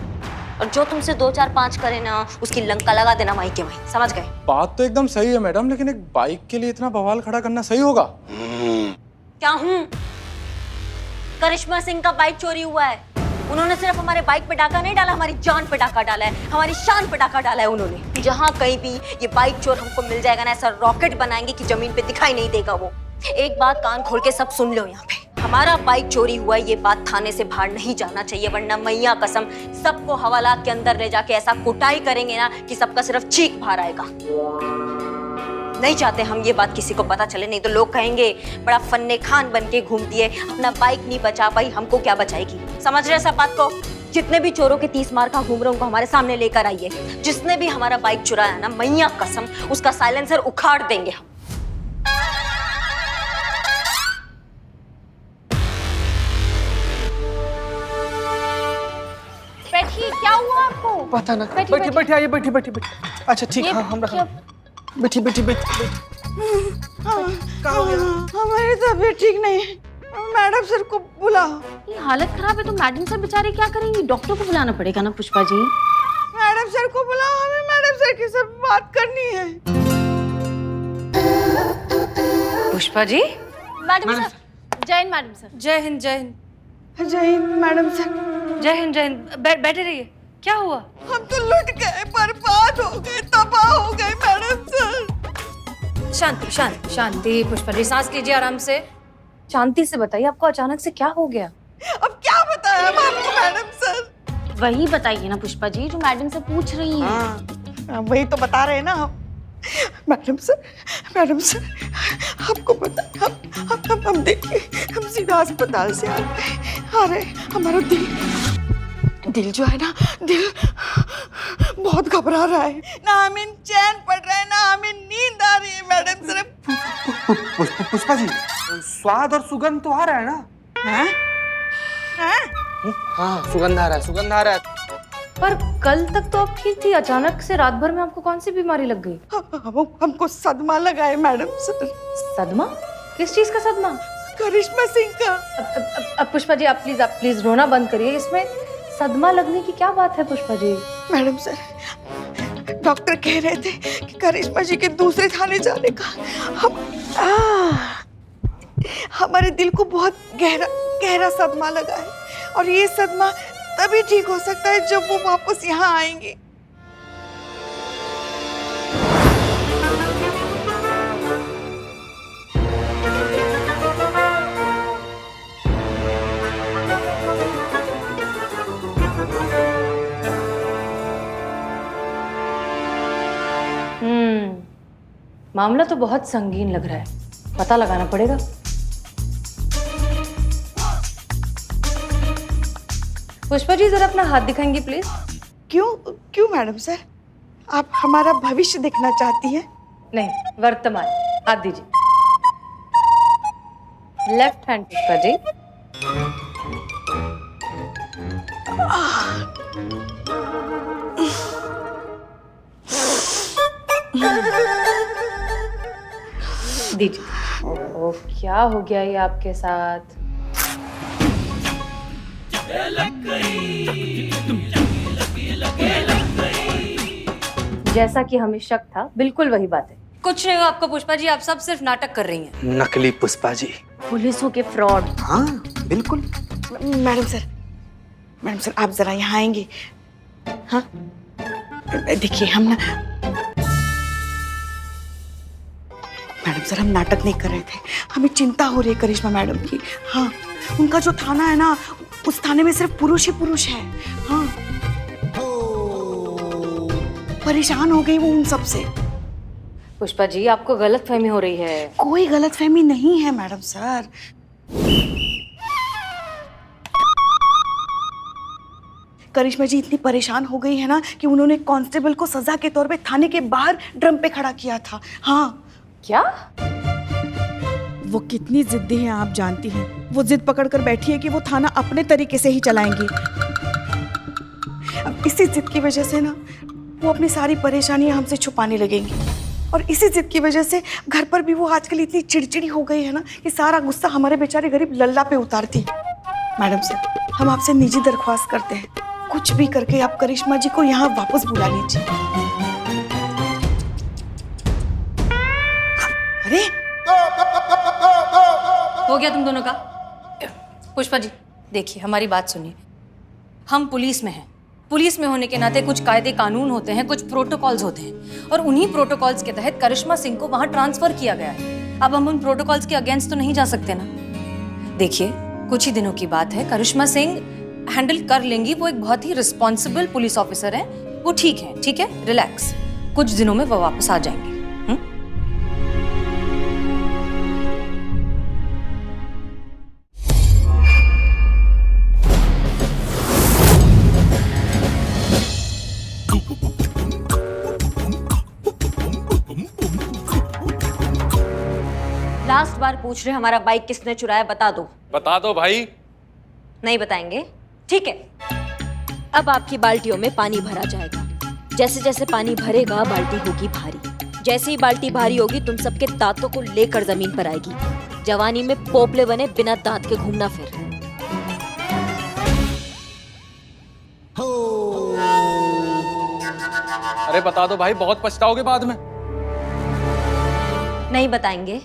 और जो तुमसे 2 4 5 करे ना उसकी लंका लगा देना वहीं के वहीं। समझ गए? बात तो एकदम सही है मैडम, लेकिन एक बाइक के लिए इतना बवाल खड़ा करना सही होगा? क्या हूँ? करिश्मा सिंह का बाइक चोरी हुआ है। उन्होंने सिर्फ हमारे बाइक पे डाका नहीं डाला, हमारी जान पे डाका डाला है, हमारी शान पे डाका डाला है उन्होंने। जहाँ कहीं भी ये बाइक चोर हमको मिल जाएगा ना, ऐसा रॉकेट बनाएंगे कि जमीन पे दिखाई नहीं देगा वो। एक बात कान खोल के सब सुन लो, यहाँ पे हमारा बाइक चोरी हुआ है, ये बात थाने से बाहर नहीं जाना चाहिए, वरना मैया कसम सबको हवालात के अंदर ले जाके ऐसा कुटाई करेंगे ना कि सबका सिर्फ चीख बाहर आएगा। नहीं चाहते हम ये बात किसी को पता चले, नहीं तो लोग कहेंगे बड़ा फन्ने खान बन के घूमती है, अपना बाइक नहीं बचा पाई, हमको क्या बचाएगी। समझ रहे सब बात को? जितने भी चोरों के 30 मार का घूम रहे उनको हमारे सामने लेकर आइए। जिसने भी हमारा बाइक चुराया ना, मैया कसम उसका साइलेंसर उखाड़ देंगे हम। बैठिए, क्या हुआ आपको? पता ना। बैठिए बैठिए, आइए बैठिए बैठिए बैठिए। अच्छा ठीक, हाँ हम रखा। बैठिए बैठिए बैठिए। हमारी तबीयत ठीक नहीं है, मैडम सर को बुलाओ। ये हालत खराब है तो मैडम सर बेचारे क्या करेंगी? डॉक्टर को बुलाना पड़ेगा ना पुष्पा जी। मैडम सर को बुलाओ, हमें मैडम सर के साथ बात करनी है। पुष्पा जी। मैडम सर, जय हिंद मैडम सर। जय हिंद जय हिंद। जय हिंद मैडम सर। जय हिंद जय हिंद। बैठे रहिए। क्या हुआ? हम तो लुट गए, बर्बाद हो गए, तबाह हो गए मैडम सर। शांति शांति शांति पुष्पा जी, सांस लीजिए आराम से। शांति से बताइए, आपको अचानक से क्या हो गया? अब क्या बताया हम आपको मैडम सर? वही बताइए ना पुष्पा जी जो मैडम से पूछ रही हैं। वही तो बता रहे हैं ना हम। मैडम सर आपको पता है, हम देखिए, हम सीधा अस्पताल से आ रहे, हमारा दिल जो है ना, दिल बहुत घबरा रहा है, ना हमें चैन पड़ रहा है, ना हमें नींद आ रही है मैडम सर। पुष्पा जी, स्वाद और सुगंध तो आ रहा है ना? हैं? हाँ, सुगंध आ रहा है। पर कल तक तो आप ठीक थी, अचानक से रात भर में आपको कौन सी बीमारी लग गई? हमको सदमा लगा है मैडम सर। सदमा? किस चीज का सदमा? करिश्मा सिंह का। अब पुष्पा जी, आप प्लीज रोना बंद करिए। इसमें सदमा लगने की क्या बात है Pushpa ji? Madam sir, doctor कह रहे थे कि करिश्मा जी के दूसरे थाने जाने का हमारे दिल को बहुत गहरा सदमा लगा है, और ये सदमा तभी ठीक हो सकता है जब वो वापस यहाँ आएंगे। मामला तो बहुत संगीन लग रहा है, पता लगाना पड़ेगा। पुष्पा जी, जरा अपना हाथ दिखाएंगी प्लीज। क्यों मैडम सर, आप हमारा भविष्य देखना चाहती हैं? नहीं, वर्तमान। हाथ दीजिए। Left hand Pushpa ji. दीजिए। ओहो, क्या हो गया ये आपके साथ? जैसा कि हमें शक था, बिल्कुल वही बात है। कुछ नहीं हो आपको पुष्पा जी, आप सब सिर्फ नाटक कर रही हैं। नकली पुष्पा जी। पुलिसों के फ्रॉड। हाँ, बिल्कुल। मैडम सर आप जरा यहाँ आएंगे? हाँ, देखिए हम ना, मैडम सर हम नाटक नहीं कर रहे थे, हमें चिंता हो रही है करिश्मा मैडम की। हाँ, उनका जो थाना है ना, उस थाने में सिर्फ पुरुष ही पुरुष है। हाँ, परेशान हो गई वो उन सब से। पुष्पा जी, आपको गलतफहमी हो रही है। कोई गलतफहमी नहीं है मैडम सर। करिश्मा जी इतनी परेशान हो गई है ना कि उन्होंने कांस्टेबल को सजा के तौर पे थाने के बाहर ड्रम पे खड़ा किया था। हाँ। क्या? वो कितनी जिद्दी है आप जानती हैं। वो जिद पकड़ कर बैठी है कि वो थाना अपने तरीके से ही चलाएंगी। अब इसी जिद की वजह से ना वो अपनी सारी परेशानियां हमसे छुपाने लगेंगी, और इसी जिद की वजह से घर पर भी वो आजकल इतनी चिड़चिड़ी हो गई है ना कि सारा गुस्सा हमारे बेचारे गरीब लल्ला पे उतारती है। मैडम सर, हम आपसे निजी दरख्वास्त करते हैं, कुछ भी करके आप करिश्मा जी को यहाँ वापस बुला लीजिए। अरे हो गया तुम दोनों का? पुष्पा जी देखिए, हमारी बात सुनिए। हम पुलिस में हैं, पुलिस में होने के नाते कुछ कायदे कानून होते हैं, कुछ प्रोटोकॉल्स होते हैं, और उन्हीं प्रोटोकॉल्स के तहत करिश्मा सिंह को वहां ट्रांसफर किया गया है। अब हम उन प्रोटोकॉल्स के अगेंस्ट तो नहीं जा सकते ना। देखिए, कुछ ही दिनों की बात है, करिश्मा सिंह हैंडल कर लेंगी। वो एक बहुत ही रिस्पॉन्सिबल पुलिस ऑफिसर हैं, वो ठीक है, रिलैक्स। कुछ दिनों में वो वापस आ जाएंगे। लास्ट बार पूछ रहे हमारा बाइक किसने चुराया, बता दो भाई। नहीं बताएंगे? ठीक है, अब आपकी बाल्टियों में पानी भरा जाएगा। जैसे जैसे पानी भरेगा बाल्टी होगी भारी। जैसे ही बाल्टी भारी होगी तुम सबके दांतों को लेकर जमीन पर आएगी। जवानी में पोपले बने बिना दांत के घूमना फिर। अरे बता दो भाई, बहुत पछताओगे बाद में। नहीं बताएंगे?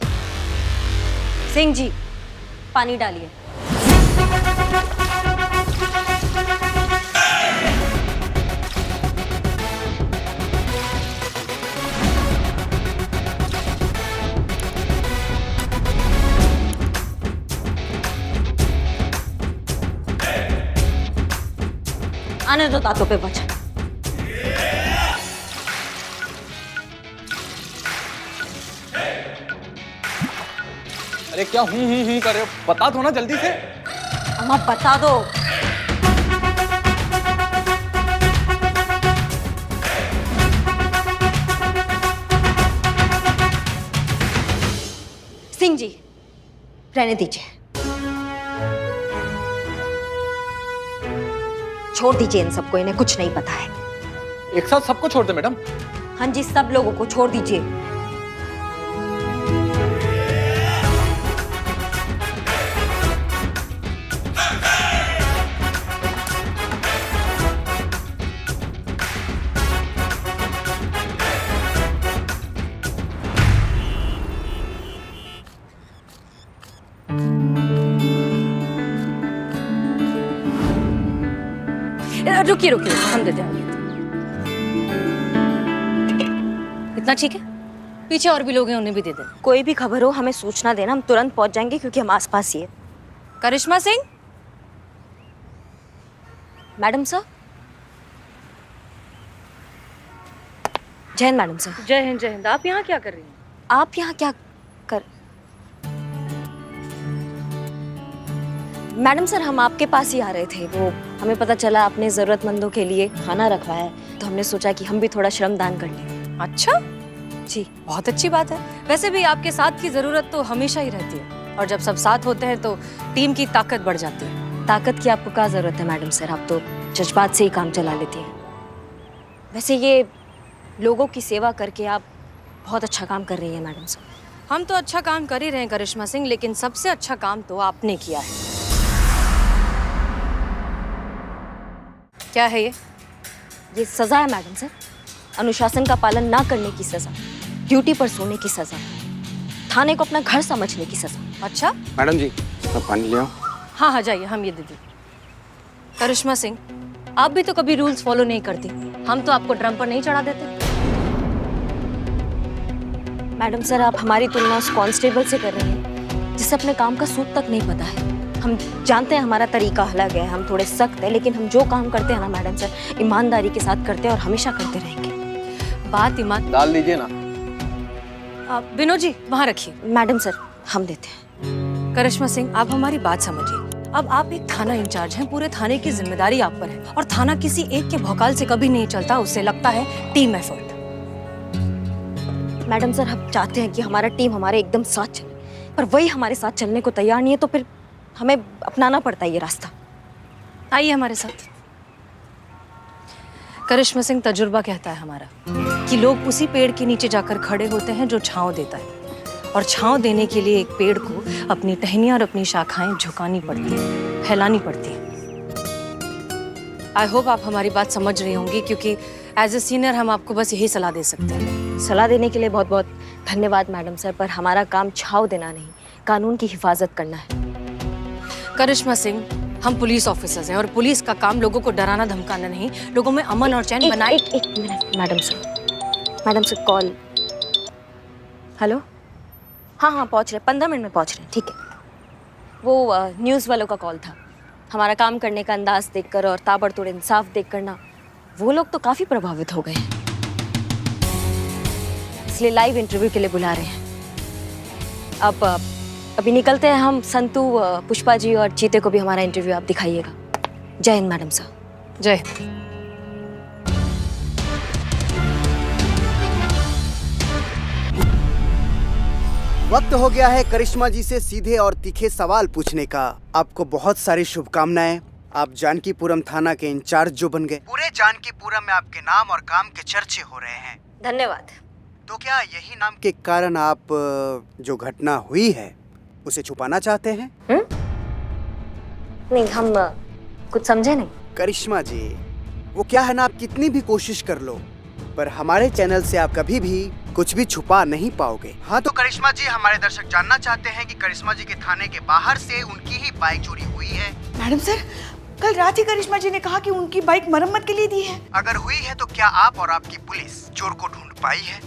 सिंह जी, पानी डालिए। आने दो दांतों पे वचन। अरे क्या हूँ कर रहे हो? बता दो ना जल्दी से। अम्मा बता दो। सिंह जी, रहने दीजिए, छोड़ दीजिए इन सबको, इन्हें कुछ नहीं पता है। एक साथ सबको छोड़ दे मैडम? हाँ जी, सब लोगों को छोड़ दीजिए। रुकिए रुकिए, हम देते हैं। इतना ठीक है, पीछे और भी लोग हैं, उन्हें भी दे देना। कोई भी खबर हो हमें सूचना देना, हम तुरंत पहुंच जाएंगे क्योंकि हम आसपास ही है। करिश्मा सिंह। Madam sir. जय हिंद मैडम सर। जय हिंद जय हिंद। आप यहाँ क्या कर रही हैं? आप यहाँ क्या कर? मैडम सर, हम आपके पास ही आ रहे थे। वो हमें पता चला आपने जरूरतमंदों के लिए खाना रखवाया है, तो हमने सोचा कि हम भी थोड़ा श्रमदान कर लें। अच्छा जी, बहुत अच्छी बात है। वैसे भी आपके साथ की जरूरत तो हमेशा ही रहती है, और जब सब साथ होते हैं तो टीम की ताकत बढ़ जाती है। ताकत की आपको क्या जरूरत है मैडम सर, आप तो जज्बात से ही काम चला लेती हैं। वैसे ये लोगों की सेवा करके आप बहुत अच्छा काम कर रही हैं मैडम सर। हम तो अच्छा काम कर ही रहे हैं करिश्मा सिंह, लेकिन सबसे अच्छा काम तो आपने किया है। क्या है ये? ये सजा है मैडम सर, अनुशासन का पालन ना करने की सजा, ड्यूटी पर सोने की सजा, थाने को अपना घर समझने की सजा। अच्छा मैडम जी, पानी ले आओ। हाँ हाँ जाइए, हम ये दे दें। करिश्मा सिंह, आप भी तो कभी रूल्स फॉलो नहीं करती। हम तो आपको ड्रम पर नहीं चढ़ा देते। मैडम सर, आप हमारी तुलना उस कांस्टेबल से कर रही हैं जिसे अपने काम का सूद तक नहीं पता है। हम जानते हैं हमारा तरीका अलग है, हम थोड़े सख्त हैं, लेकिन हम जो काम करते हैं ना मैडम सर, ईमानदारी के साथ करते हैं और हमेशा करते रहेंगे। बात ईमान। डाल दीजिए ना। विनोद जी वहाँ रखिए। मैडम सर, हम देते हैं। करिश्मा सिंह, आप हमारी बात समझिए। अब आप एक थाना इंचार्ज हैं, पूरे थाने की जिम्मेदारी आप पर है, और थाना किसी एक के भौकाल से कभी नहीं चलता, उससे लगता है टीम एफर्ट। मैडम सर, हम चाहते हैं कि हमारा टीम हमारे एकदम साथ चले, पर वही हमारे साथ चलने को तैयार नहीं है, तो फिर हमें अपनाना पड़ता है ये रास्ता। आइए हमारे साथ। करिश्मा सिंह, तजुर्बा कहता है हमारा कि लोग उसी पेड़ के नीचे जाकर खड़े होते हैं जो छांव देता है, और छांव देने के लिए एक पेड़ को अपनी टहनियां और अपनी शाखाएं झुकानी पड़ती है, फैलानी पड़ती है। आई होप आप हमारी बात समझ रही होंगी, क्योंकि एज ए सीनियर हम आपको बस यही सलाह दे सकते हैं। सलाह देने के लिए बहुत बहुत धन्यवाद मैडम सर, पर हमारा काम छाव देना नहीं, कानून की हिफाजत करना है। करिश्मा सिंह, हम पुलिस ऑफिसर्स हैं, और पुलिस का काम लोगों को डराना धमकाना नहीं, लोगों में अमन और चैन बनाए। एक minute madam sir, call. Hello, हाँ पहुंच रहे, 15 मिनट में पहुंच रहे हैं। ठीक है। वो न्यूज़ वालों का कॉल था। हमारा काम करने का अंदाज देखकर और ताबड़तोड़ इंसाफ देखकर ना वो लोग तो काफ़ी प्रभावित हो गए हैं, इसलिए लाइव इंटरव्यू के लिए बुला रहे हैं। अब अभी निकलते हैं हम। संतू, पुष्पा जी और चीते को भी हमारा इंटरव्यू आप दिखाइएगा। जय हिंद मैडम सर। जय हिंद। वक्त हो गया है करिश्मा जी से सीधे और तीखे सवाल पूछने का। आपको बहुत सारी शुभकामनाएं। आप जानकीपुरम थाना के इंचार्ज जो बन गए। पूरे जानकीपुरम में आपके नाम और काम के चर्चे हो रहे हैं। धन्यवाद। तो क्या यही नाम के कारण आप जो घटना हुई है उसे छुपाना चाहते हैं? नहीं, हम कुछ समझे नहीं। करिश्मा जी, वो क्या है ना, आप कितनी भी कोशिश कर लो, पर हमारे चैनल से आप कभी भी कुछ भी छुपा नहीं पाओगे। हाँ तो करिश्मा जी, हमारे दर्शक जानना चाहते हैं कि करिश्मा जी के थाने के बाहर से उनकी ही बाइक चोरी हुई है। मैडम सर, कल रात ही करिश्मा जी ने कहा कि उनकी बाइक मरम्मत के लिए दी है। अगर हुई है तो क्या आप और आपकी पुलिस चोर को ढूंढ पाई है?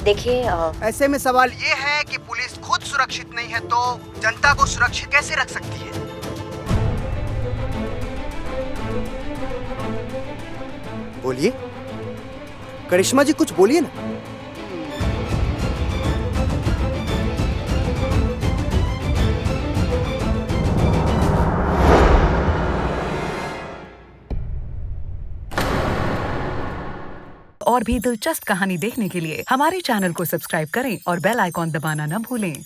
देखिए, ऐसे में सवाल ये है कि पुलिस खुद सुरक्षित नहीं है तो जनता को सुरक्षित कैसे रख सकती है? बोलिए करिश्मा जी, कुछ बोलिए ना। और भी दिलचस्प कहानी देखने के लिए हमारे चैनल को सब्सक्राइब करें और बेल आइकॉन दबाना न भूलें।